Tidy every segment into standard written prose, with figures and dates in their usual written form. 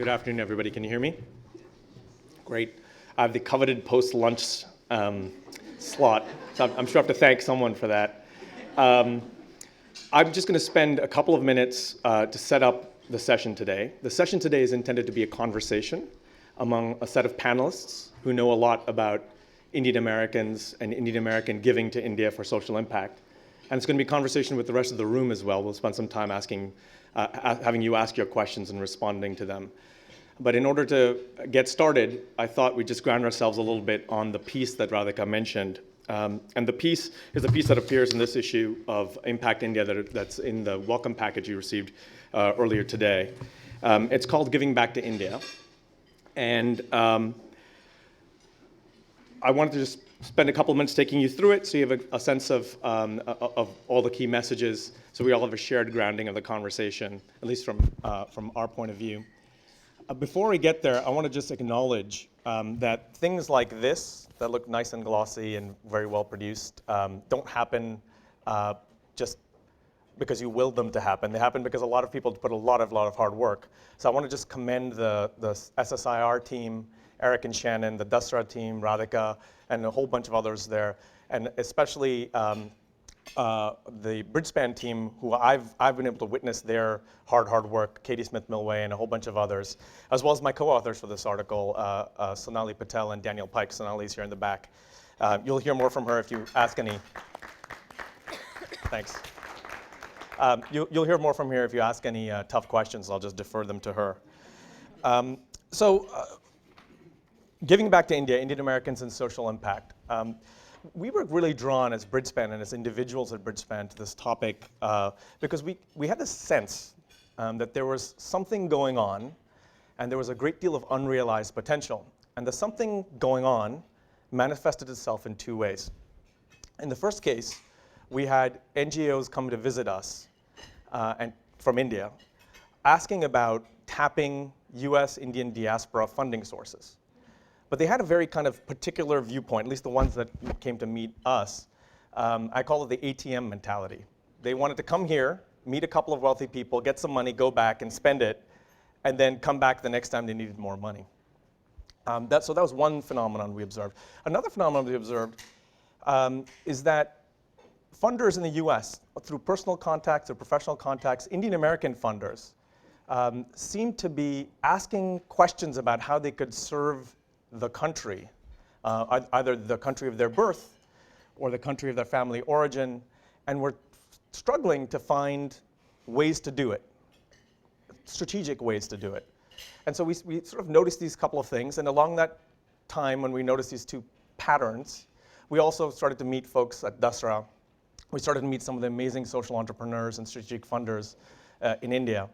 Good afternoon, everybody. Can you hear me? Great. I have the coveted post-lunch slot, so I'm sure I have to thank someone for that. I'm just going to spend a couple of minutes to set up the session today. The session today is intended to be a conversation among a set of panelists who know a lot about Indian Americans and Indian American giving to India for social impact. And it's going to be a conversation with the rest of the room as well. We'll spend some time having you ask your questions and responding to them. But in order to get started, I thought we'd just ground ourselves a little bit on the piece that Radhika mentioned. And the piece is a piece that appears in this issue of Impact India that's in the welcome package you received earlier today. It's called Giving Back to India. And I wanted to just spend a couple of minutes taking you through it so you have a sense of all the key messages, so we all have a shared grounding of the conversation, at least from our point of view. Before we get there, I want to just acknowledge that things like this, that look nice and glossy and very well produced, don't happen just because you willed them to happen. They happen because a lot of people put a lot of hard work. So I want to just commend the SSIR team, Eric and Shannon, the Dasra team, Radhika, and a whole bunch of others there, and especially the Bridgespan team, who I've been able to witness their hard work, Katie Smith-Milway and a whole bunch of others, as well as my co-authors for this article, Sonali Patel and Daniel Pike. Sonali's here in the back. You'll hear more from her if you ask any. Thanks. You'll hear more from her if you ask any tough questions. I'll just defer them to her. Giving back to India, Indian Americans and social impact. We were really drawn as Bridgespan and as individuals at Bridgespan to this topic because we had this sense that there was something going on and there was a great deal of unrealized potential. And the something going on manifested itself in two ways. In the first case, we had NGOs come to visit us and from India, asking about tapping US Indian diaspora funding sources. But they had a very kind of particular viewpoint, at least the ones that came to meet us. I call it the ATM mentality. They wanted to come here, meet a couple of wealthy people, get some money, go back and spend it, and then come back the next time they needed more money. So that was one phenomenon we observed. Another phenomenon we observed is that funders in the US, through personal contacts or professional contacts, Indian American funders, seem to be asking questions about how they could serve the country, either the country of their birth or the country of their family origin, and we're struggling to find ways to do it, strategic ways to do it. And so we sort of noticed these couple of things, and along that time when we noticed these two patterns, we also started to meet folks at Dasra. We started to meet some of the amazing social entrepreneurs and strategic funders in India.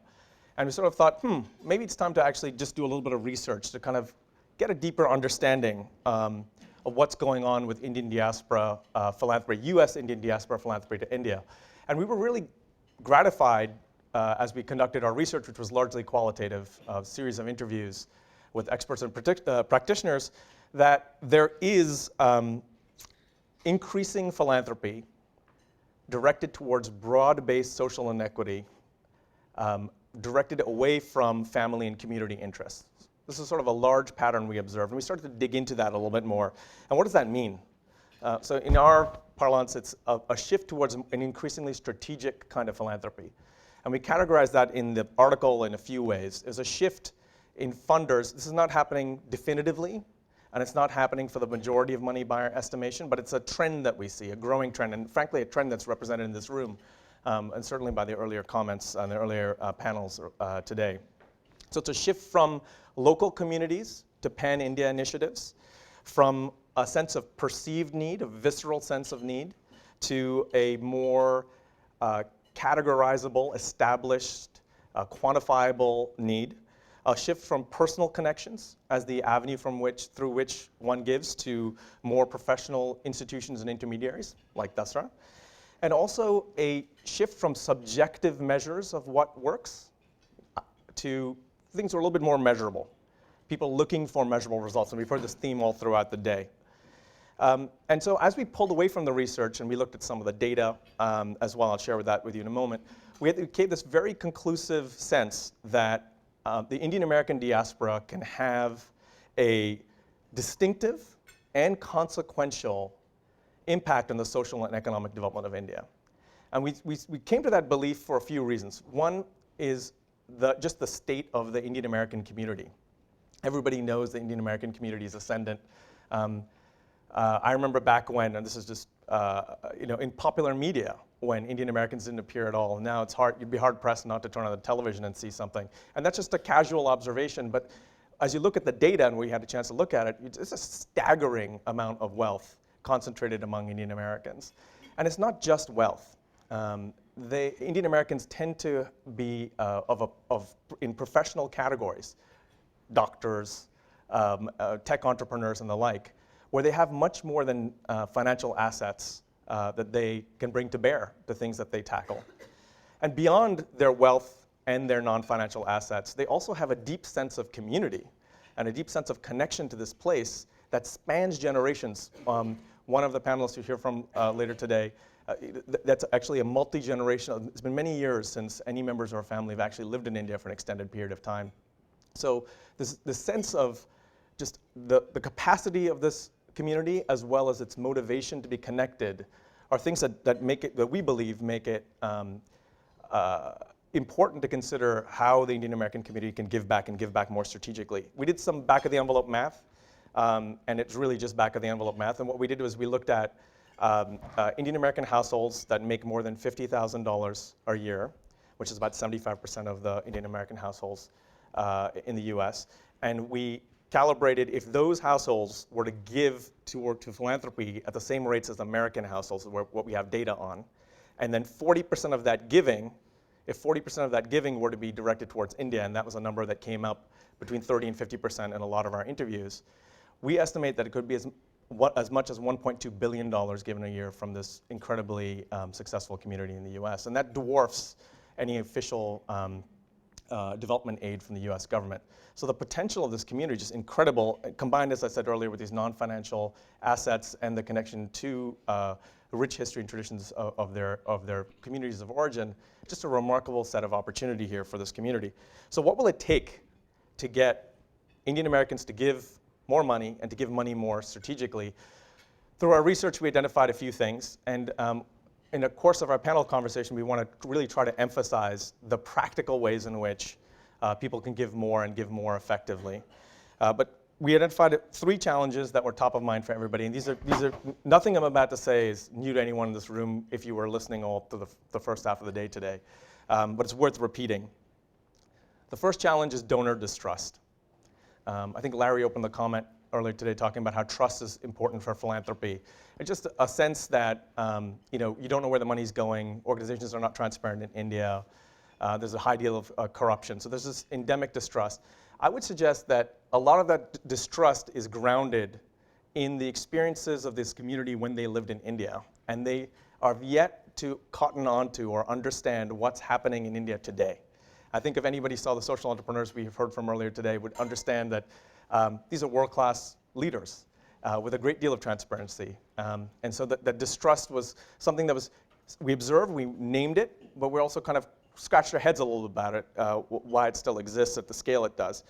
And we sort of thought, maybe it's time to actually just do a little bit of research to kind of get a deeper understanding of what's going on with Indian diaspora philanthropy, US Indian diaspora philanthropy to India. And we were really gratified as we conducted our research, which was largely qualitative, a series of interviews with experts and practitioners, that there is increasing philanthropy directed towards broad-based social inequity, directed away from family and community interests. This is sort of a large pattern we observed, and we started to dig into that a little bit more. And what does that mean? So in our parlance, it's a shift towards an increasingly strategic kind of philanthropy. And we categorize that in the article in a few ways. There's a shift in funders. This is not happening definitively, and it's not happening for the majority of money by our estimation, but it's a trend that we see, a growing trend, and frankly, a trend that's represented in this room, and certainly by the earlier comments on the earlier panels today. So it's a shift from local communities to pan-India initiatives, from a sense of perceived need, a visceral sense of need, to a more categorizable, established, quantifiable need. A shift from personal connections as the avenue through which one gives to more professional institutions and intermediaries, like Dasra. And also a shift from subjective measures of what works to things that are a little bit more measurable. People looking for measurable results, and we've heard this theme all throughout the day. And so as we pulled away from the research and we looked at some of the data as well, I'll share that with you in a moment, we gave this very conclusive sense that the Indian American diaspora can have a distinctive and consequential impact on the social and economic development of India. And we came to that belief for a few reasons. One is just the state of the Indian American community. Everybody knows the Indian American community is ascendant. I remember back when, and this is just in popular media, when Indian Americans didn't appear at all. Now it's hard, you'd be hard pressed not to turn on the television and see something. And that's just a casual observation, but as you look at the data, and we had a chance to look at it, it's a staggering amount of wealth concentrated among Indian Americans. And it's not just wealth. Indian Americans tend to be in professional categories, doctors, tech entrepreneurs and the like, where they have much more than financial assets that they can bring to bear to things that they tackle. And beyond their wealth and their non-financial assets, they also have a deep sense of community and a deep sense of connection to this place that spans generations. One of the panelists you hear from later today, that's actually a multi-generational, it's been many years since any members of our family have actually lived in India for an extended period of time. So this sense of just the capacity of this community as well as its motivation to be connected are things that we believe make it important to consider how the Indian American community can give back and give back more strategically. We did some back of the envelope math, and it's really just back of the envelope math. And what we did was we looked at Indian American households that make more than $50,000 a year, which is about 75% of the Indian American households in the US. And we calibrated if those households were to give to philanthropy at the same rates as American households, what we have data on, and then 40% of that giving, if 40% of that giving were to be directed towards India, and that was a number that came up between 30 and 50% in a lot of our interviews, we estimate that it could be as much as $1.2 billion given a year from this incredibly successful community in the US. And that dwarfs any official development aid from the US government. So the potential of this community is just incredible, combined, as I said earlier, with these non-financial assets and the connection to the rich history and traditions of their communities of origin. Just a remarkable set of opportunity here for this community. So what will it take to get Indian Americans to give more money and to give money more strategically? Through our research, we identified a few things. And in the course of our panel conversation, we want to really try to emphasize the practical ways in which people can give more and give more effectively. But we identified 3 challenges that were top of mind for everybody. And these are nothing I'm about to say is new to anyone in this room if you were listening all to the first half of the day today. But it's worth repeating. The first challenge is donor distrust. I think Larry opened the comment earlier today talking about how trust is important for philanthropy. It's just a sense that you don't know where the money's going. Organizations are not transparent in India. There's a high deal of corruption. So there's this endemic distrust. I would suggest that a lot of that distrust is grounded in the experiences of this community when they lived in India. And they are yet to cotton on to or understand what's happening in India today. I think if anybody saw the social entrepreneurs we have heard from earlier today would understand that these are world-class leaders with a great deal of transparency. And so that distrust was something that we observed, we named it, but we also kind of scratched our heads a little about it, why it still exists at the scale it does.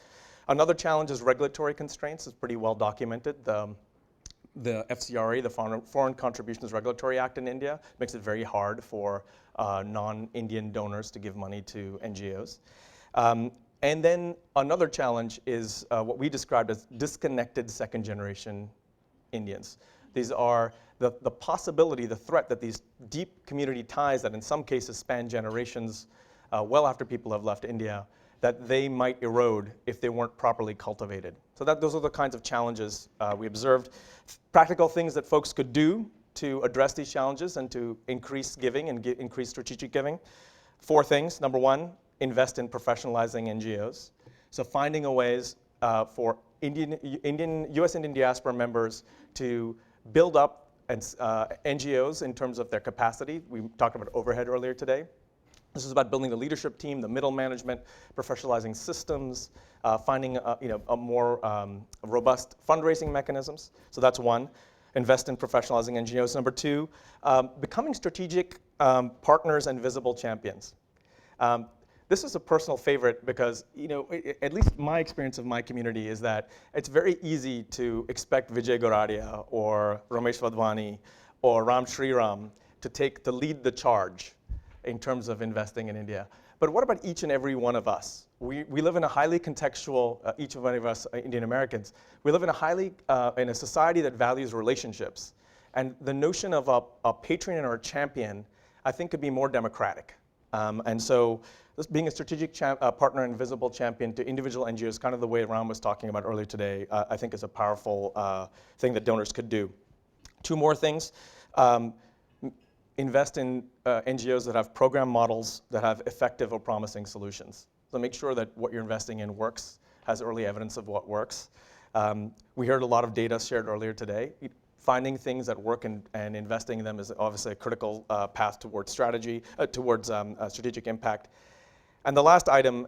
Another challenge is regulatory constraints. It's pretty well documented. The FCRA, the Foreign Contributions Regulatory Act in India, makes it very hard for non-Indian donors to give money to NGOs. And then another challenge is what we described as disconnected second-generation Indians. These are the possibility, the threat that these deep community ties that in some cases span generations well after people have left India, that they might erode if they weren't properly cultivated. So those are the kinds of challenges we observed. Practical things that folks could do to address these challenges and to increase giving and increase strategic giving. 4 things. Number 1, invest in professionalizing NGOs. So finding a ways for US Indian diaspora members to build up NGOs in terms of their capacity. We talked about overhead earlier today. This is about building the leadership team, the middle management, professionalizing systems, finding a more robust fundraising mechanisms. So that's 1. Invest in professionalizing NGOs. Number 2, becoming strategic partners and visible champions. this is a personal favorite because, at least my experience of my community is that it's very easy to expect Vijay Goradia or Ramesh Vadvani or Ram Shriram to lead the charge in terms of investing in India. But what about each and every one of us? We live in a highly contextual, each and one of us Indian Americans, we live in a society that values relationships. And the notion of a patron or a champion, I think, could be more democratic. And so this being a strategic partner and visible champion to individual NGOs, kind of the way Ram was talking about earlier today, I think is a powerful thing that donors could do. Two more things. Invest in NGOs that have program models that have effective or promising solutions. So make sure that what you're investing in works, has early evidence of what works. We heard a lot of data shared earlier today. Finding things that work and investing in them is obviously a critical path towards strategic impact. And the last item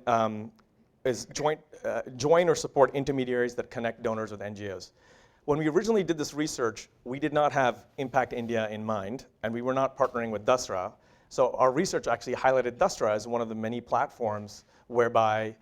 is join or support intermediaries that connect donors with NGOs. When we originally did this research, we did not have Impact India in mind, and we were not partnering with Dasra. So our research actually highlighted Dasra as one of the many platforms whereby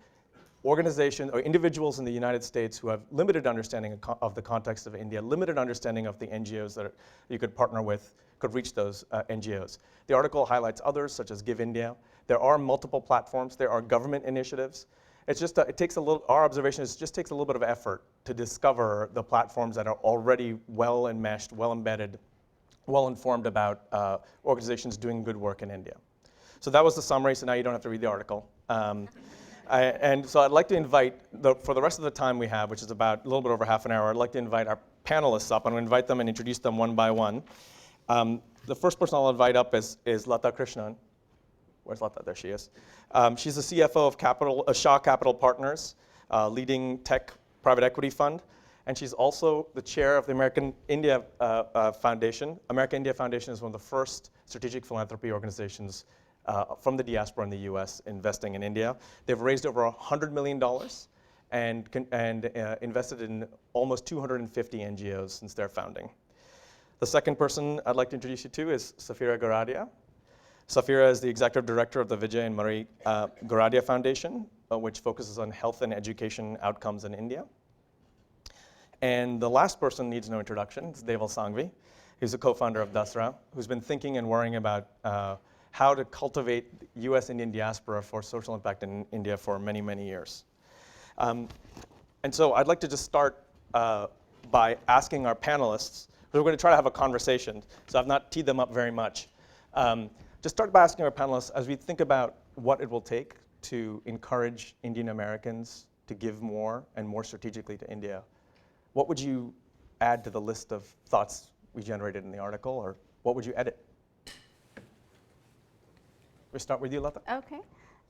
organizations or individuals in the United States who have limited understanding of the context of India, limited understanding of the NGOs that you could partner with, could reach those NGOs. The article highlights others, such as Give India. There are multiple platforms. There are government initiatives. It's just, our observation is it just takes a little bit of effort to discover the platforms that are already well enmeshed, well embedded, well informed about organizations doing good work in India. So that was the summary, so now you don't have to read the article. And so I'd like to invite, for the rest of the time we have, which is about a little bit over half an hour, I'd like to invite our panelists up. I'm going to invite them and introduce them one by one. The first person I'll invite up is Lata Krishnan. Where's Lata? There she is. She's the CFO of Shah Capital Partners, leading tech private equity fund. And she's also the chair of the American India Foundation. American India Foundation is one of the first strategic philanthropy organizations from the diaspora in the US investing in India. They've raised over $100 million and invested in almost 250 NGOs since their founding. The second person I'd like to introduce you to is Sapphira Goradia. Sapphira is the executive director of the Vijay and Marie Goradia Foundation, which focuses on health and education outcomes in India. And the last person needs no introduction. It's Deval Sanghavi. He's a co-founder of Dasra, who's been thinking and worrying about how to cultivate the US Indian diaspora for social impact in India for many, many years. And so I'd like to just start by asking our panelists, we're going to try to have a conversation, so I've not teed them up very much. Just start by asking our panelists, as we think about what it will take to encourage Indian Americans to give more and more strategically to India, what would you add to the list of thoughts we generated in the article, or what would you edit? We start with you, Lata. Okay.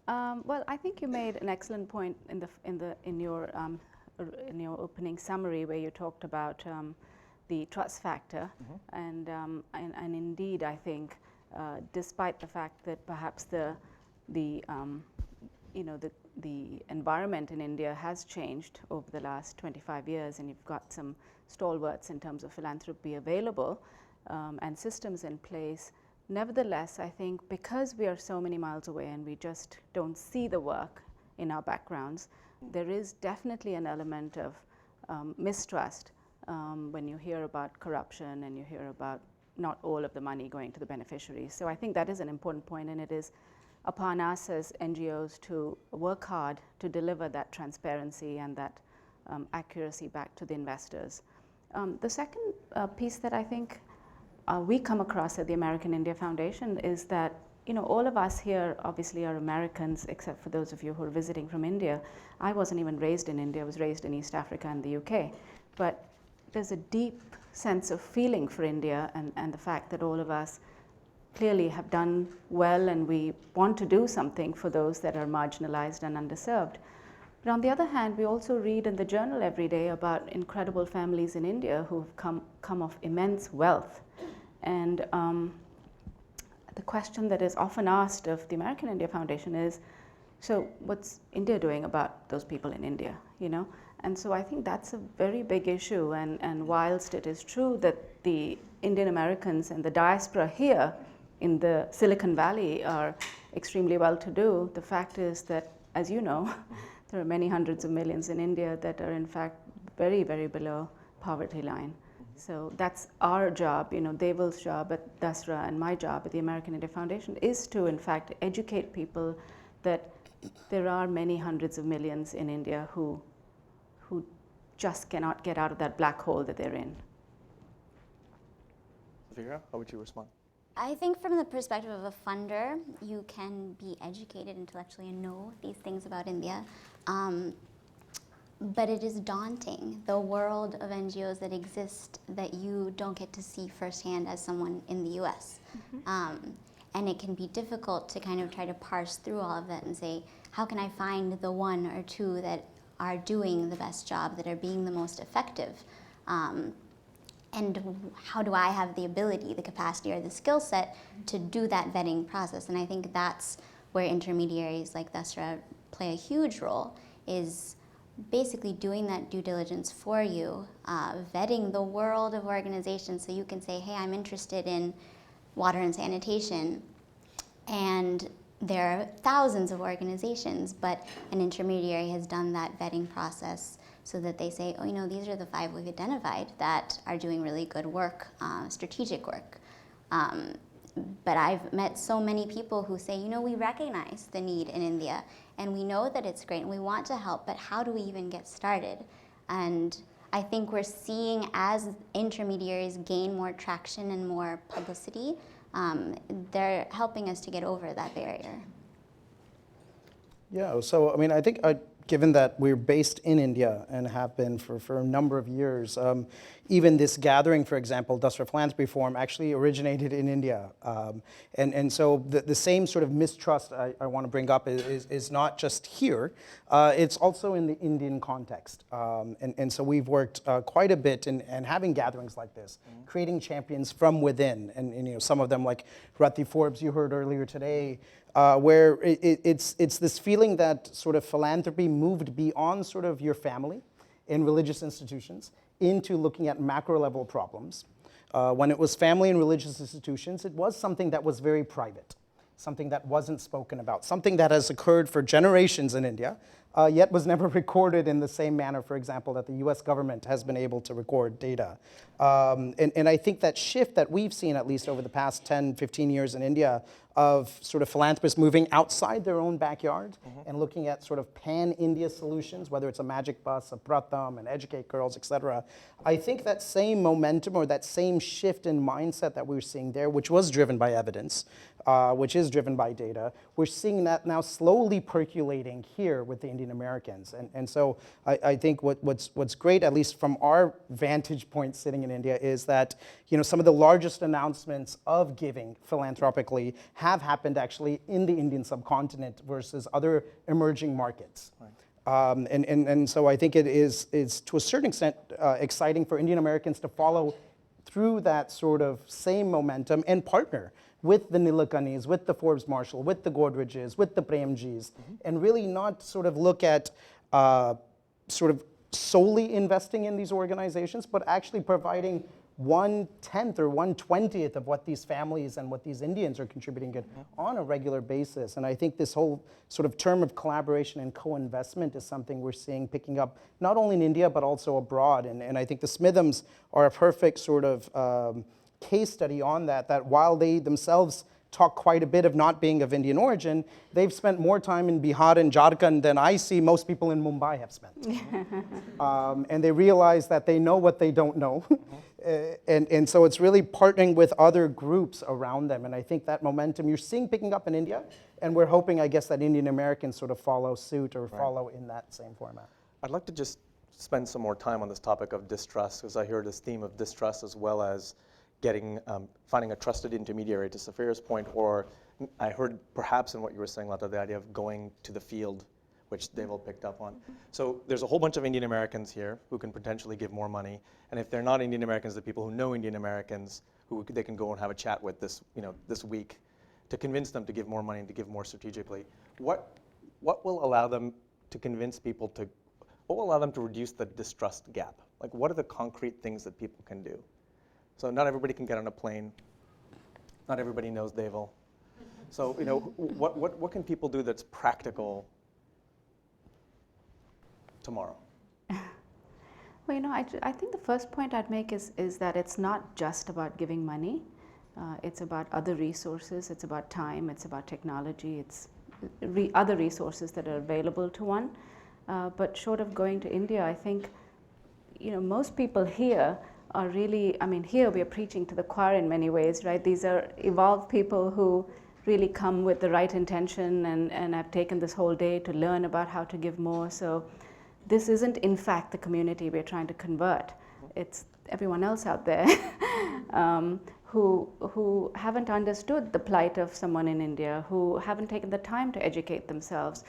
Well, I think you made an excellent point in your opening summary, where you talked about the trust factor, and indeed, I think, despite the fact that perhaps the environment in India has changed over the last 25 years, and you've got some stalwarts in terms of philanthropy available and systems in place. Nevertheless, I think because we are so many miles away and we just don't see the work in our backgrounds, there is definitely an element of mistrust when you hear about corruption and you hear about not all of the money going to the beneficiaries. So I think that is an important point, and it is upon us as NGOs to work hard to deliver that transparency and that accuracy back to the investors. The second piece that I think we come across at the American India Foundation is that, all of us here obviously are Americans, except for those of you who are visiting from India. I wasn't even raised in India. I was raised in East Africa and the UK. But there's a deep sense of feeling for India and the fact that all of us clearly have done well, and we want to do something for those that are marginalized and underserved. But on the other hand, we also read in the journal every day about incredible families in India who have come of immense wealth. And the question that is often asked of the American India Foundation is, so what's India doing about those people in India, And so I think that's a very big issue. And whilst it is true that the Indian Americans and the diaspora here in the Silicon Valley are extremely well-to-do. The fact is that, as you know, there are many hundreds of millions in India that are in fact very, very below poverty line. So that's our job, Deval's job at Dasra and my job at the American India Foundation is to, in fact, educate people that there are many hundreds of millions in India who just cannot get out of that black hole that they're in. Sapphira, how would you respond? I think from the perspective of a funder, you can be educated intellectually and know these things about India. But it is daunting, the world of NGOs that exist that you don't get to see firsthand as someone in the US. And it can be difficult to kind of try to parse through all of that and say, how can I find the one or two that are doing the best job, that are being the most effective? And how do I have the ability, the capacity, or the skill set to do that vetting process? And I think that's where intermediaries like Dasra play a huge role, is basically doing that due diligence for you, vetting the world of organizations so you can say, hey, I'm interested in water and sanitation, and there are thousands of organizations, but an intermediary has done that vetting process so that they say, oh, these are the 5 we've identified that are doing really good work, strategic work. But I've met so many people who say, we recognize the need in India, and we know that it's great, and we want to help, but how do we even get started? And I think we're seeing, as intermediaries gain more traction and more publicity, they're helping us to get over that barrier. Yeah, so I think given that we're based in India and have been for a number of years, even this gathering, for example, Dasra Philanthropy Forum, actually originated in India. And so the same sort of mistrust I want to bring up is not just here, it's also in the Indian context. And so we've worked quite a bit in having gatherings like this, creating champions from within. And some of them, like Rati Forbes, you heard earlier today, where it's this feeling that sort of philanthropy moved beyond sort of your family in religious institutions into looking at macro level problems. When it was family and religious institutions, it was something that was very private, something that wasn't spoken about, something that has occurred for generations in India, yet was never recorded in the same manner, for example, that the US government has been able to record data. And I think that shift that we've seen, at least over the past 10, 15 years in India, of sort of philanthropists moving outside their own backyard and looking at sort of pan-India solutions, whether it's a Magic Bus, a Pratham, and Educate Girls, et cetera. I think that same momentum or that same shift in mindset that we were seeing there, which was driven by evidence, which is driven by data, we're seeing that now slowly percolating here with the Indian Americans. And so I think what's great, at least from our vantage point sitting in India, is that some of the largest announcements of giving philanthropically have happened actually in the Indian subcontinent versus other emerging markets. Right. And so I think it is to a certain extent exciting for Indian Americans to follow through that sort of same momentum and partner with the Nilakanis, with the Forbes Marshall, with the Godreges, with the Premjis, and really not sort of look at sort of solely investing in these organizations, but actually providing 1/10 or 1/20th of what these families and what these Indians are contributing on a regular basis. And I think this whole sort of term of collaboration and co-investment is something we're seeing picking up not only in India, but also abroad. And I think the Smithams are a perfect sort of case study on that while they themselves talk quite a bit of not being of Indian origin, they've spent more time in Bihar and Jharkhand than I see most people in Mumbai have spent. And they realize that they know what they don't know. And so it's really partnering with other groups around them. And I think that momentum you're seeing picking up in India, and we're hoping, I guess, that Indian Americans sort of follow suit or follow in that same format. I'd like to just spend some more time on this topic of distrust, because I hear this theme of distrust as well as finding a trusted intermediary, to Sapphira's point, or I heard perhaps in what you were saying, Lata, the idea of going to the field, which Deval picked up on. So there's a whole bunch of Indian Americans here who can potentially give more money, and if they're not Indian Americans, the people who know Indian Americans who they can go and have a chat with this week to convince them to give more money and to give more strategically. What will allow them to convince people to? What will allow them to reduce the distrust gap? Like, what are the concrete things that people can do? So not everybody can get on a plane. Not everybody knows Deval. So, what can people do that's practical tomorrow? Well, I think the first point I'd make is that it's not just about giving money. It's about other resources. It's about time. It's about technology. It's other resources that are available to one. But short of going to India, I think, most people here are really, here we are preaching to the choir in many ways, right? These are evolved people who really come with the right intention and have taken this whole day to learn about how to give more. So this isn't, in fact, the community we're trying to convert. It's everyone else out there who haven't understood the plight of someone in India, who haven't taken the time to educate themselves.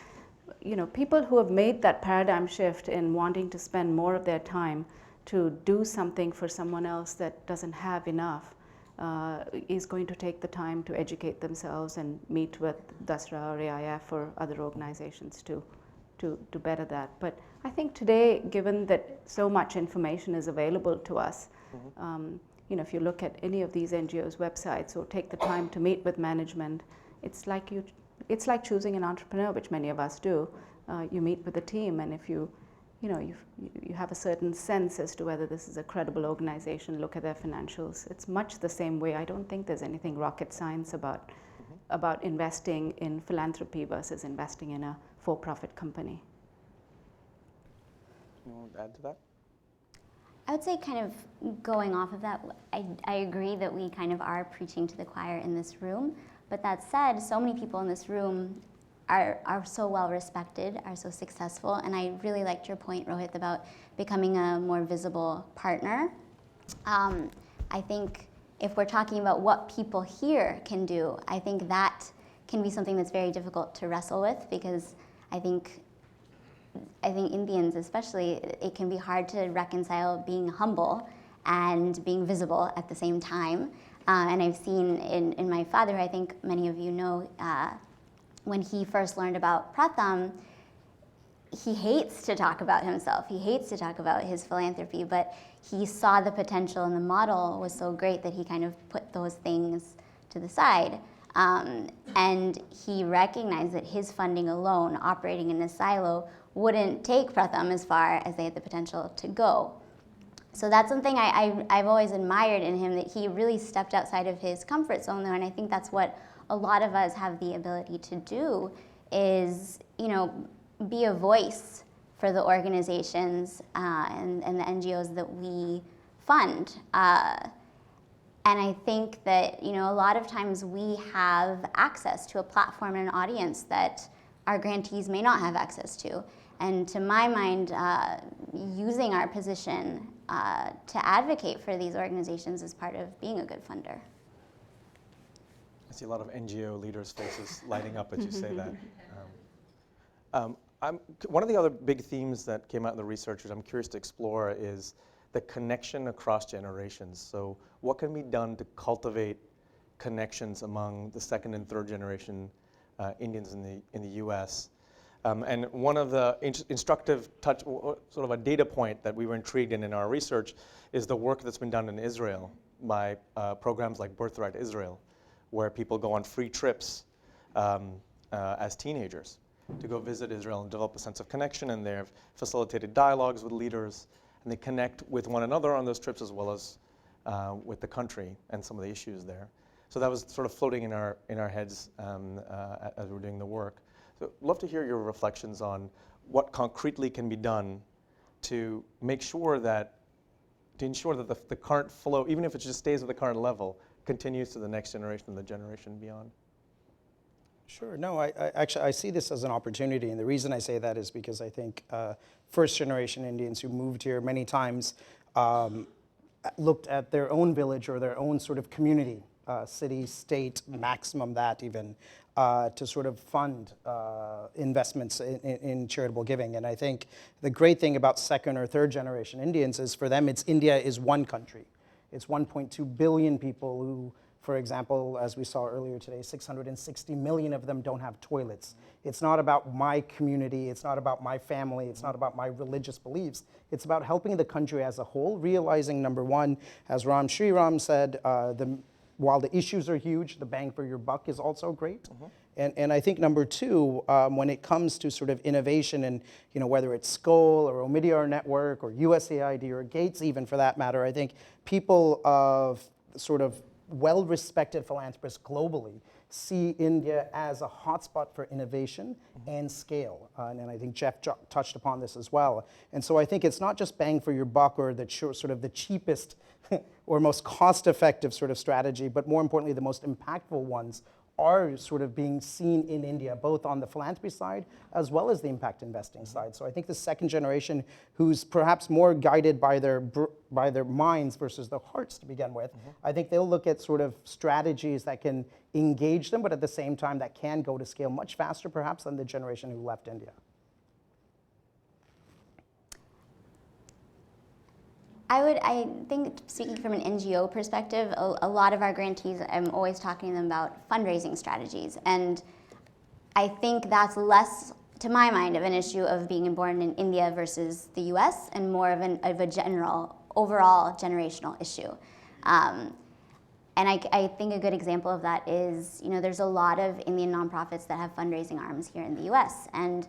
People who have made that paradigm shift in wanting to spend more of their time to do something for someone else that doesn't have enough is going to take the time to educate themselves and meet with Dasra or AIF or other organizations to better that. But I think today, given that so much information is available to us, if you look at any of these NGOs' websites or take the time to meet with management, it's like choosing an entrepreneur, which many of us do. You meet with a team, and if you have a certain sense as to whether this is a credible organization, look at their financials. It's much the same way. I don't think there's anything rocket science about investing in philanthropy versus investing in a for-profit company. You want to add to that? I would say, kind of going off of that, I agree that we kind of are preaching to the choir in this room. But that said, so many people in this room are so well respected, are so successful, and I really liked your point, Rohit, about becoming a more visible partner. I think if we're talking about what people here can do, I think that can be something that's very difficult to wrestle with, because I think Indians especially, it can be hard to reconcile being humble and being visible at the same time. And I've seen in my father, who I think many of you know, when he first learned about Pratham, he hates to talk about himself. He hates to talk about his philanthropy, but he saw the potential, and the model was so great that he kind of put those things to the side. And he recognized that his funding alone, operating in a silo, wouldn't take Pratham as far as they had the potential to go. So that's something I've always admired in him, that he really stepped outside of his comfort zone there, and I think that's what a lot of us have the ability to do, is be a voice for the organizations and the NGOs that we fund. And I think that a lot of times we have access to a platform and an audience that our grantees may not have access to. And to my mind, using our position to advocate for these organizations is part of being a good funder. I see a lot of NGO leaders' faces lighting up as you say that. One of the other big themes that came out in the research, which I'm curious to explore, is the connection across generations. So what can be done to cultivate connections among the second and third generation Indians in the US? And one of the instructive sort of a data point that we were intrigued in our research is the work that's been done in Israel by programs like Birthright Israel, where people go on free trips as teenagers to go visit Israel and develop a sense of connection, and they've facilitated dialogues with leaders, and they connect with one another on those trips as well as with the country and some of the issues there. So that was sort of floating in our heads as we were doing the work. So I'd love to hear your reflections on what concretely can be done to ensure that the current flow, even if it just stays at the current level, continues to the next generation and the generation beyond. Sure. No, I see this as an opportunity, and the reason I say that is because I think first-generation Indians who moved here many times looked at their own village or their own sort of community, city, state, maximum that even, to sort of fund investments in charitable giving. And I think the great thing about second or third generation Indians is, for them, India is one country. It's 1.2 billion people who, for example, as we saw earlier today, 660 million of them don't have toilets. It's not about my community, it's not about my family, it's not about my religious beliefs. It's about helping the country as a whole, realizing, number one, as Ram Shriram said, the while the issues are huge, the bang for your buck is also great. And I think number two, when it comes to sort of innovation and whether it's Skoll or Omidyar Network or USAID or Gates even for that matter, I think people of sort of well-respected philanthropists globally see India as a hotspot for innovation and scale. And I think Jeff touched upon this as well. And so I think it's not just bang for your buck or the sort of the cheapest or most cost-effective sort of strategy, but more importantly, the most impactful ones are sort of being seen in India, both on the philanthropy side as well as the impact investing side. So I think the second generation, who's perhaps more guided by their minds versus their hearts to begin with, I think they'll look at sort of strategies that can engage them, but at the same time that can go to scale much faster perhaps than the generation who left India. I think, speaking from an NGO perspective, a lot of our grantees, I'm always talking to them about fundraising strategies. And I think that's less, to my mind, of an issue of being born in India versus the US and more of a general, overall generational issue. And I think a good example of that is, there's a lot of Indian nonprofits that have fundraising arms here in the US. And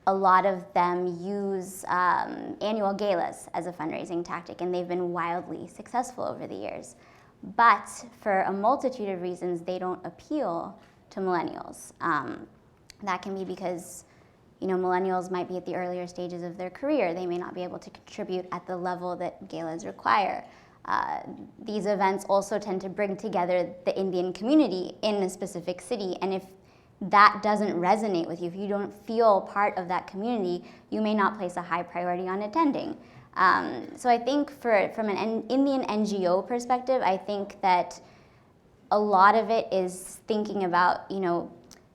a lot of them use annual galas as a fundraising tactic, and they've been wildly successful over the years. But for a multitude of reasons, they don't appeal to millennials. That can be because millennials might be at the earlier stages of their career. They may not be able to contribute at the level that galas require. These events also tend to bring together the Indian community in a specific city, and if that doesn't resonate with you, if you don't feel part of that community, you may not place a high priority on attending. So I think from an Indian NGO perspective, I think that a lot of it is thinking about,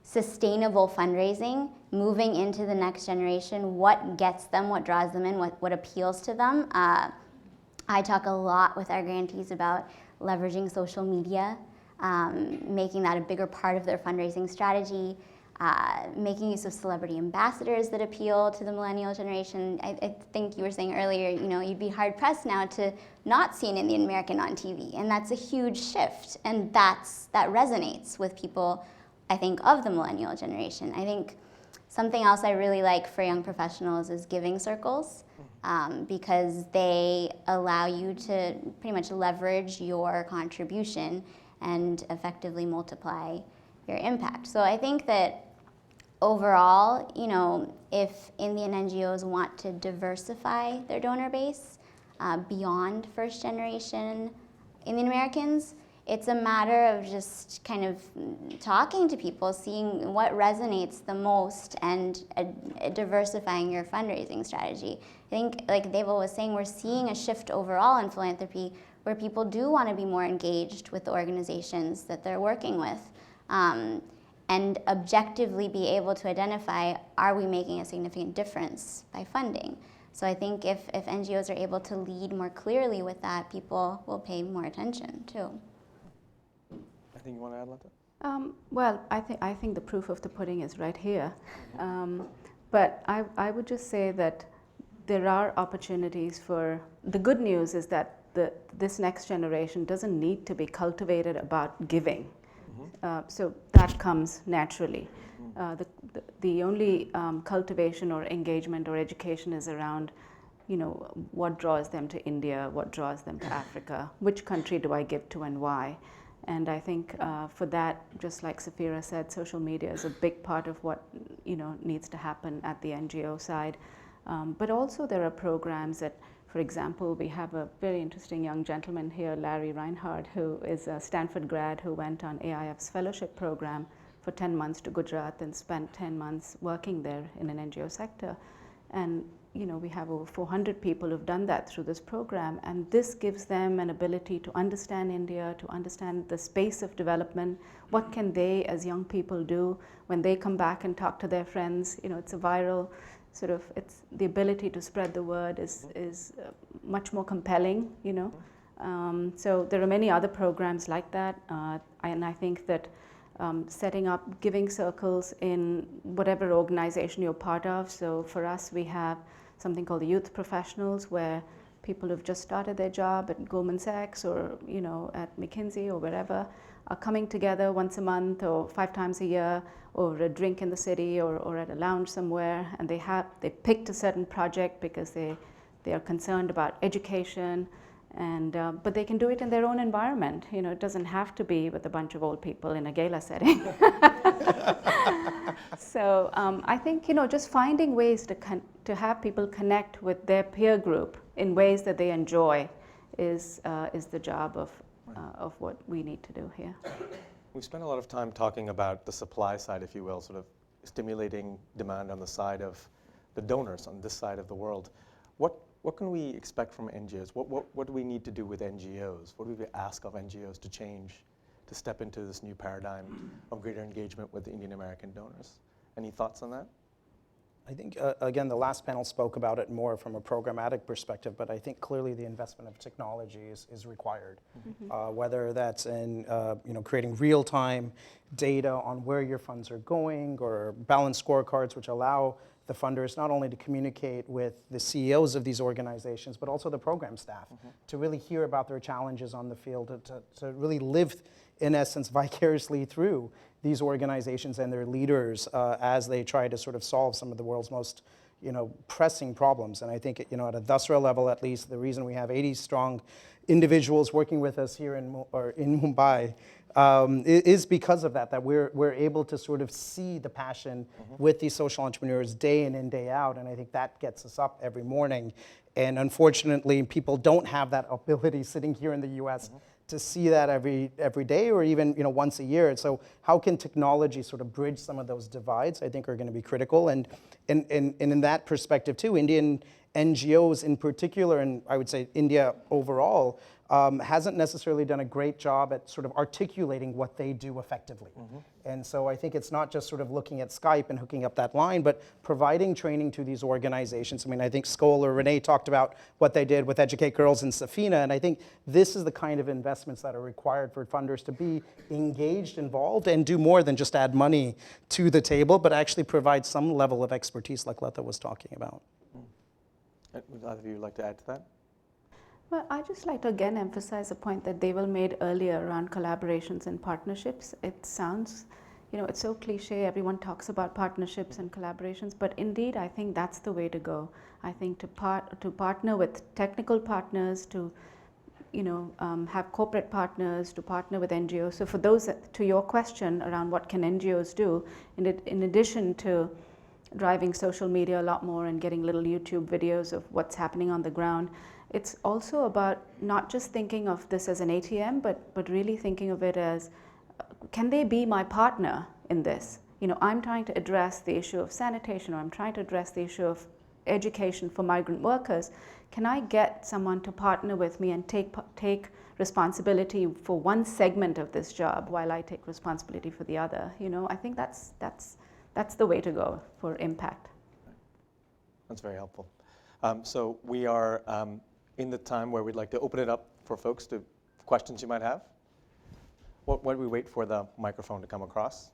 sustainable fundraising, moving into the next generation, what gets them, what draws them in, what appeals to them. I talk a lot with our grantees about leveraging social media, making that a bigger part of their fundraising strategy, making use of celebrity ambassadors that appeal to the millennial generation. I think you were saying earlier, you'd be hard-pressed now to not see an Indian American on TV, and that's a huge shift, and that resonates with people, I think, of the millennial generation. I think something else I really like for young professionals is giving circles, because they allow you to pretty much leverage your contribution and effectively multiply your impact. So I think that overall, if Indian NGOs want to diversify their donor base beyond first generation Indian Americans, it's a matter of just kind of talking to people, seeing what resonates the most, and diversifying your fundraising strategy. I think, like Deval was saying, we're seeing a shift overall in philanthropy where people do want to be more engaged with the organizations that they're working with, and objectively be able to identify, are we making a significant difference by funding? So I think if NGOs are able to lead more clearly with that, people will pay more attention too. Anything you want to add, Lata? Well, I think the proof of the pudding is right here. But I would just say that there are opportunities for, the good news is that this next generation doesn't need to be cultivated about giving. So that comes naturally. The only cultivation or engagement or education is around, what draws them to India, what draws them to Africa, which country do I give to and why. And I think for that, just like Sapphira said, social media is a big part of what needs to happen at the NGO side. But also there are programs that, for example, we have a very interesting young gentleman here, Larry Reinhardt, who is a Stanford grad who went on AIF's fellowship program for 10 months to Gujarat and spent 10 months working there in an NGO sector. And we have over 400 people who've done that through this program, and this gives them an ability to understand India, to understand the space of development. What can they as young people do when they come back and talk to their friends? It's a viral it's the ability to spread the word is much more compelling, So there are many other programs like that, and I think that setting up giving circles in whatever organization you're part of. So for us, we have something called the Youth Professionals, where people who've just started their job at Goldman Sachs or at McKinsey or wherever are coming together once a month or 5 times a year over a drink in the city or at a lounge somewhere, and they picked a certain project because they are concerned about education, and but they can do it in their own environment. It doesn't have to be with a bunch of old people in a gala setting. So I think just finding ways to have people connect with their peer group in ways that they enjoy is the job of what we need to do here. We've spent a lot of time talking about the supply side, if you will, sort of stimulating demand on the side of the donors on this side of the world. What can we expect from NGOs? What do we need to do with NGOs? What do we ask of NGOs to change, to step into this new paradigm of greater engagement with the Indian American donors? Any thoughts on that? I think, again, the last panel spoke about it more from a programmatic perspective, but I think clearly the investment of technology is required. Mm-hmm. Whether that's in creating real-time data on where your funds are going, or balanced scorecards which allow the funders not only to communicate with the CEOs of these organizations, but also the program staff, mm-hmm. to really hear about their challenges on the field, to really live, in essence, vicariously through these organizations and their leaders as they try to sort of solve some of the world's most pressing problems. And I think at a Dasra level, at least, the reason we have 80 strong individuals working with us here in Mumbai is because of that we're able to sort of see the passion, mm-hmm. with these social entrepreneurs day in and day out, and I think that gets us up every morning. And unfortunately, people don't have that ability sitting here in the U.S. Mm-hmm. to see that every day or even once a year. And so how can technology sort of bridge some of those divides, I think, are going to be critical. And in that perspective too, Indian NGOs in particular, and I would say India overall, hasn't necessarily done a great job at sort of articulating what they do effectively. Mm-hmm. And so I think it's not just sort of looking at Skype and hooking up that line, but providing training to these organizations. I mean, I think Skoll or Renee talked about what they did with Educate Girls in Sapphira, and I think this is the kind of investments that are required for funders to be engaged, involved, and do more than just add money to the table, but actually provide some level of expertise like Lata was talking about. Would either of you like to add to that? Well, I'd just like to again emphasize a point that Deval made earlier around collaborations and partnerships. It sounds, it's so cliche, everyone talks about partnerships and collaborations, but indeed I think that's the way to go. I think to partner with technical partners, to have corporate partners, to partner with NGOs. So for those, to your question around what can NGOs do, in addition to driving social media a lot more and getting little YouTube videos of what's happening on the ground, it's also about not just thinking of this as an ATM, but really thinking of it as, can they be my partner in this? I'm trying to address the issue of sanitation, or I'm trying to address the issue of education for migrant workers. Can I get someone to partner with me and take responsibility for one segment of this job while I take responsibility for the other? I think that's the way to go for impact. That's very helpful. So we are in the time where we'd like to open it up for folks to questions you might have. Why do we wait for the microphone to come across?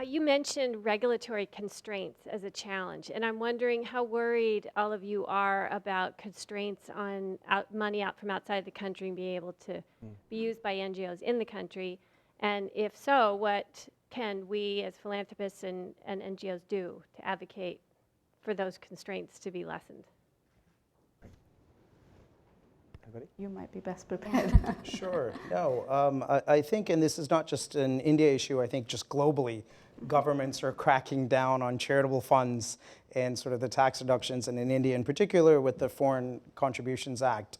You mentioned regulatory constraints as a challenge, and I'm wondering how worried all of you are about constraints on money out from outside the country and being able to be used by NGOs in the country, and if so, what can we as philanthropists and NGOs do to advocate for those constraints to be lessened? Anybody? You might be best prepared. Sure. No, I think, and this is not just an India issue, I think just globally, governments are cracking down on charitable funds and sort of the tax reductions, and in India in particular with the Foreign Contributions Act.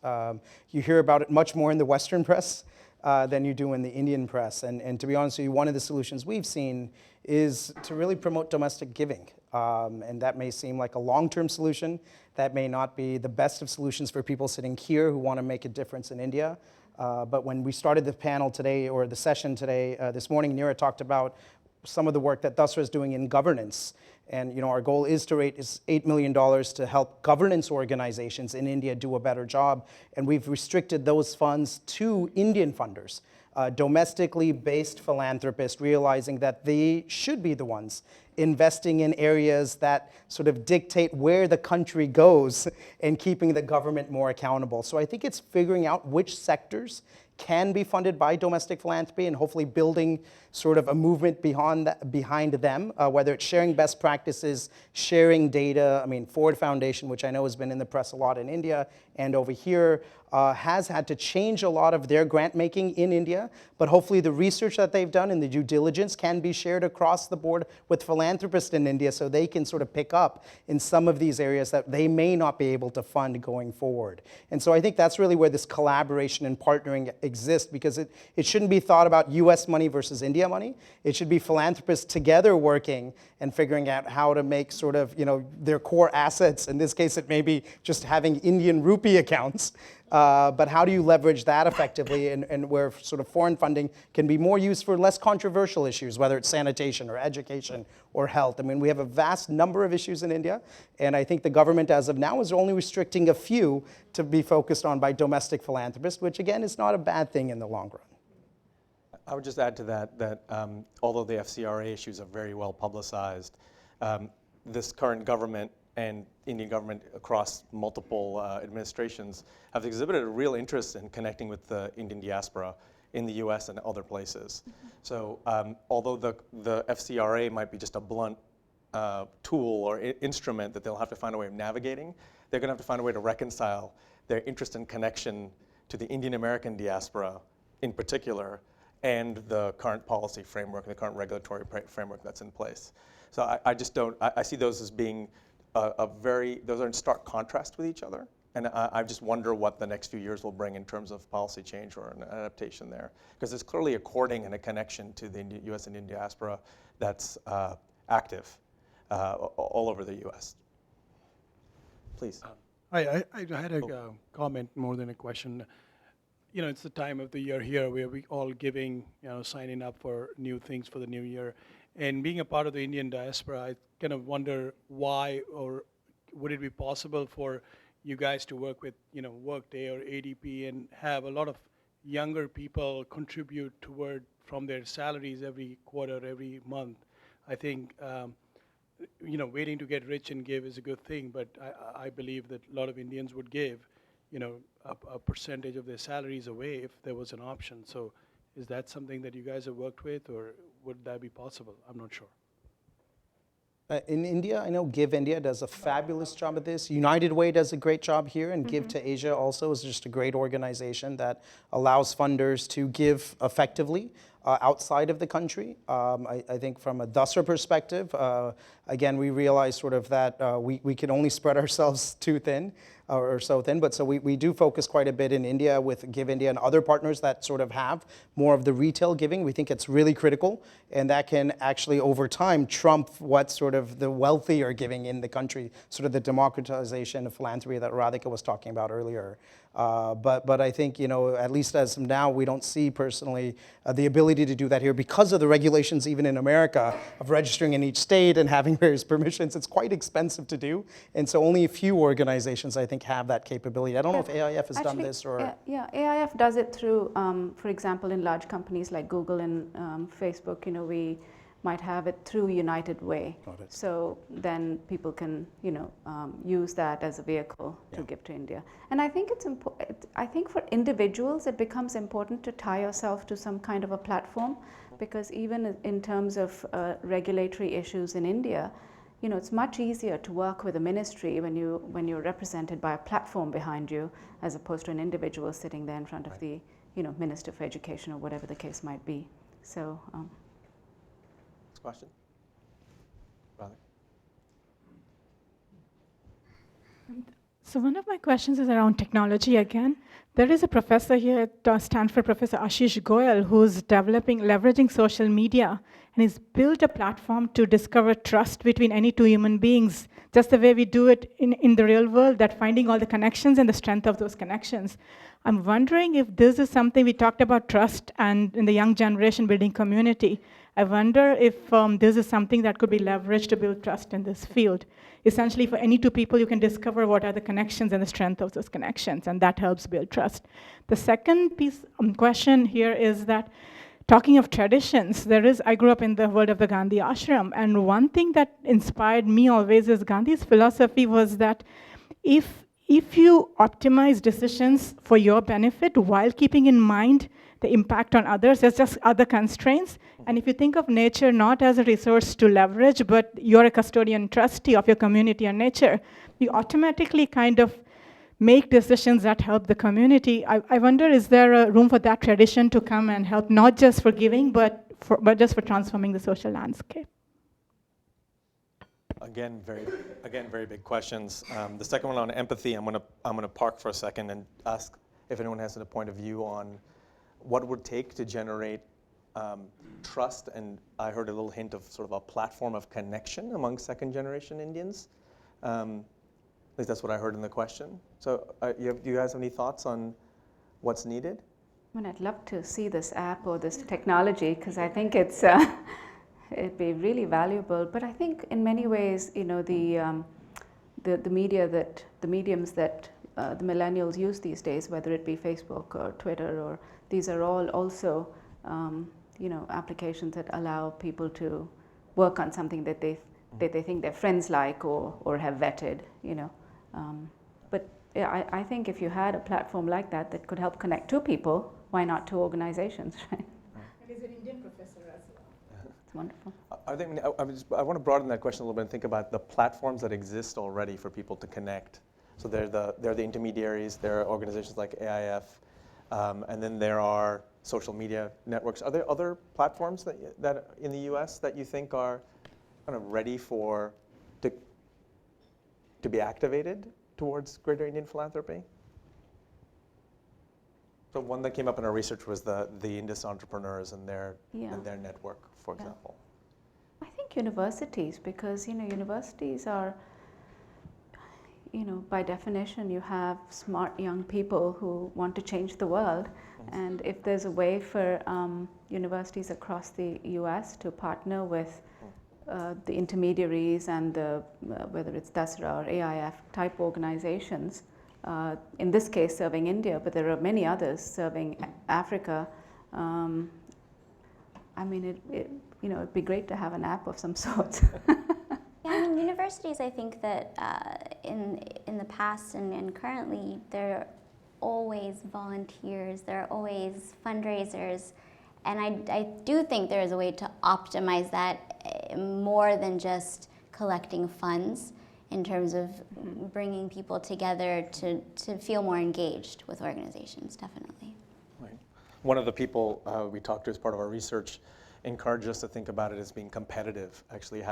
You hear about it much more in the Western press than you do in the Indian press. And to be honest with you, one of the solutions we've seen is to really promote domestic giving. And that may seem like a long-term solution. That may not be the best of solutions for people sitting here who want to make a difference in India. But when we started the panel today, or the session today, this morning, Neera talked about some of the work that Dasra is doing in governance. And our goal is to raise $8 million to help governance organizations in India do a better job. And we've restricted those funds to Indian funders, domestically based philanthropists, realizing that they should be the ones investing in areas that sort of dictate where the country goes and keeping the government more accountable. So I think it's figuring out which sectors can be funded by domestic philanthropy and hopefully building sort of a movement behind them, whether it's sharing best practices, sharing data. I mean, Ford Foundation, which I know has been in the press a lot in India and over here, has had to change a lot of their grant making in India, but hopefully the research that they've done and the due diligence can be shared across the board with philanthropists in India so they can sort of pick up in some of these areas that they may not be able to fund going forward. And so I think that's really where this collaboration and partnering exists, because it shouldn't be thought about US money versus India money. It should be philanthropists together working and figuring out how to make sort of, their core assets. In this case, it may be just having Indian rupee accounts. But how do you leverage that effectively and where sort of foreign funding can be more used for less controversial issues, whether it's sanitation or education or health? I mean, we have a vast number of issues in India, and I think the government as of now is only restricting a few to be focused on by domestic philanthropists, which again is not a bad thing in the long run. I would just add to that although the FCRA issues are very well publicized, this current government and Indian government across multiple administrations have exhibited a real interest in connecting with the Indian diaspora in the US and other places. So although the FCRA might be just a blunt tool or instrument that they'll have to find a way of navigating, they're going to have to find a way to reconcile their interest and connection to the Indian American diaspora in particular and the current policy framework, the current regulatory framework that's in place. So I see those as being those are in stark contrast with each other. And I just wonder what the next few years will bring in terms of policy change or an adaptation there. Because there's clearly a cording and a connection to the US Indian diaspora that's active all over the US. Please. I had a comment more than a question. It's the time of the year here where we all giving, signing up for new things for the new year. And being a part of the Indian diaspora, I kind of wonder why, or would it be possible for you guys to work with, Workday or ADP and have a lot of younger people contribute toward from their salaries every quarter, every month? I think, waiting to get rich and give is a good thing, but I believe that a lot of Indians would give, a percentage of their salaries away if there was an option. So is that something that you guys have worked with, or would that be possible? I'm not sure. In India, I know Give India does a fabulous job at this. United Way does a great job here, and Give to Asia also is just a great organization that allows funders to give effectively outside of the country. I think from a Dasra perspective, again, we realize sort of that we can only spread ourselves too thin, or so thin, but so we do focus quite a bit in India with Give India and other partners that sort of have more of the retail giving. We think it's really critical, and that can actually over time trump what sort of the wealthy are giving in the country, sort of the democratization of philanthropy that Radhika was talking about earlier. But I think, at least as of now, we don't see personally the ability to do that here because of the regulations even in America of registering in each state and having various permissions. It's quite expensive to do. And so only a few organizations, I think, have that capability. I don't know if AIF has done this or... Yeah, AIF does it through, for example, in large companies like Google and Facebook, we might have it through United Way. So then people can, use that as a vehicle to give to India. And I think it's important. I think for individuals, it becomes important to tie yourself to some kind of a platform, because even in terms of regulatory issues in India, it's much easier to work with a ministry when you're represented by a platform behind you, as opposed to an individual sitting there in front of the, Minister for Education or whatever the case might be. So. Question? Radhika? So one of my questions is around technology again. There is a professor here at Stanford, Professor Ashish Goyal, who's leveraging social media, and he's built a platform to discover trust between any two human beings, just the way we do it in the real world, that finding all the connections and the strength of those connections. I'm wondering if this is something we talked about trust and in the young generation building community. I wonder if this is something that could be leveraged to build trust in this field. Essentially, for any two people, you can discover what are the connections and the strength of those connections, and that helps build trust. The second question here is that talking of traditions, I grew up in the world of the Gandhi ashram, and one thing that inspired me always is Gandhi's philosophy was that if you optimize decisions for your benefit while keeping in mind the impact on others, there's just other constraints. And if you think of nature not as a resource to leverage, but you're a custodian trustee of your community and nature, you automatically kind of make decisions that help the community. I wonder, is there a room for that tradition to come and help, not just for giving, but just for transforming the social landscape? Again, very big questions. The second one on empathy, I'm gonna park for a second and ask if anyone has a point of view on what it would take to generate trust. And I heard a little hint of sort of a platform of connection among second-generation Indians. At least that's what I heard in the question. So do you guys have any thoughts on what's needed? I mean, I'd love to see this app or this technology, because I think it's it'd be really valuable. But I think in many ways, you know, the mediums that the millennials use these days, whether it be Facebook or Twitter, or these are all also you know, applications that allow people to work on something that they think their friends like or have vetted, you know. But yeah, I think if you had a platform like that that could help connect two people, why not two organizations, right? And he's an Indian professor as well. It's wonderful. I want to broaden that question a little bit and think about the platforms that exist already for people to connect. So they're the intermediaries, there are organizations like AIF, and then there are social media networks. Are there other platforms that in the US that you think are kind of ready to be activated towards greater Indian philanthropy? So one that came up in our research was the Indus entrepreneurs and their network, for example. I think universities, because, you know, universities are, you know, by definition, you have smart young people who want to change the world. And if there's a way for universities across the US to partner with the intermediaries and whether it's Dasra or AIF type organizations, in this case serving India, but there are many others serving Africa. I mean, you know, it'd be great to have an app of some sort. Yeah, I mean, universities, I think that in the past and currently, there are always volunteers, there are always fundraisers, and I do think there is a way to optimize that more than just collecting funds, in terms of bringing people together to feel more engaged with organizations, definitely. Right. One of the people we talked to as part of our research encouraged us to think about it as being competitive, actually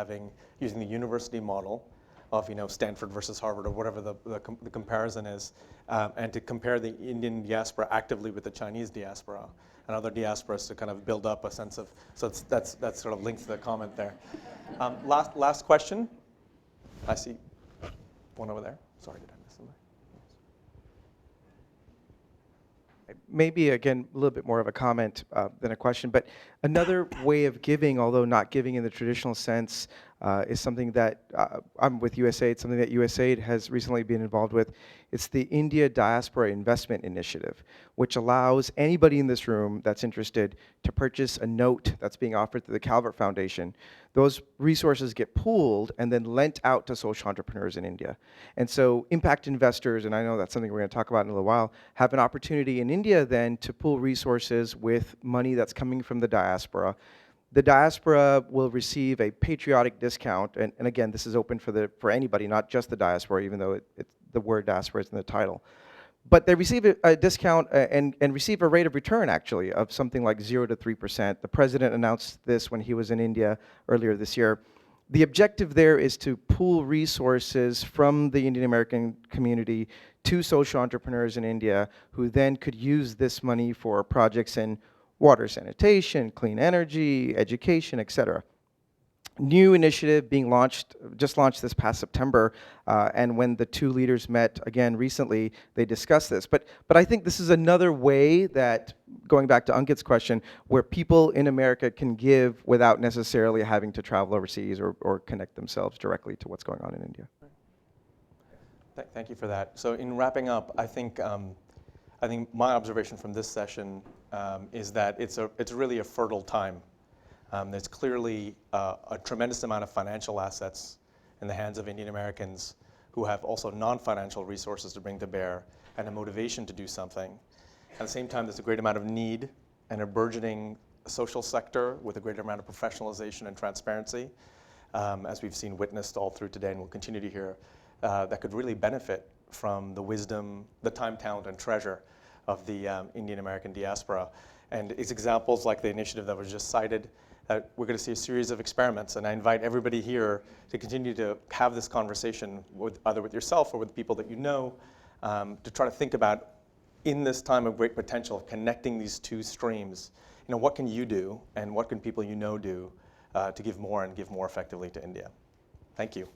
using the university model of, you know, Stanford versus Harvard or whatever the comparison is, and to compare the Indian diaspora actively with the Chinese diaspora and other diasporas to kind of build up a sense of, so that's sort of linked to the comment there. Last question. I see one over there. Sorry, did I miss somebody? Maybe, again, a little bit more of a comment than a question, but another way of giving, although not giving in the traditional sense, is something that I'm with USAID, something that USAID has recently been involved with. It's the India Diaspora Investment Initiative, which allows anybody in this room that's interested to purchase a note that's being offered through the Calvert Foundation. Those resources get pooled and then lent out to social entrepreneurs in India. And so impact investors, and I know that's something we're going to talk about in a little while, have an opportunity in India then to pool resources with money that's coming from the diaspora. The diaspora will receive a patriotic discount, and again, this is open for anybody, not just the diaspora, even though the word diaspora is in the title. But they receive a discount and receive a rate of return, actually, of something like 0 to 3%. The president announced this when he was in India earlier this year. The objective there is to pool resources from the Indian American community to social entrepreneurs in India, who then could use this money for projects in water sanitation, clean energy, education, et cetera. New initiative being just launched this past September, and when the two leaders met again recently, they discussed this. But I think this is another way that, going back to Ankit's question, where people in America can give without necessarily having to travel overseas or connect themselves directly to what's going on in India. Thank you for that. So in wrapping up, I think I think my observation from this session is that it's really a fertile time. There's clearly a tremendous amount of financial assets in the hands of Indian Americans who have also non-financial resources to bring to bear and a motivation to do something. At the same time, there's a great amount of need and a burgeoning social sector with a greater amount of professionalization and transparency, as we've seen witnessed all through today and will continue to hear, that could really benefit from the wisdom, the time, talent, and treasure of the Indian American diaspora. And it's examples like the initiative that was just cited. We're going to see a series of experiments, and I invite everybody here to continue to have this conversation either with yourself or with people that you know, to try to think about, in this time of great potential, of connecting these two streams, what can you do and what can people you know do to give more and give more effectively to India? Thank you.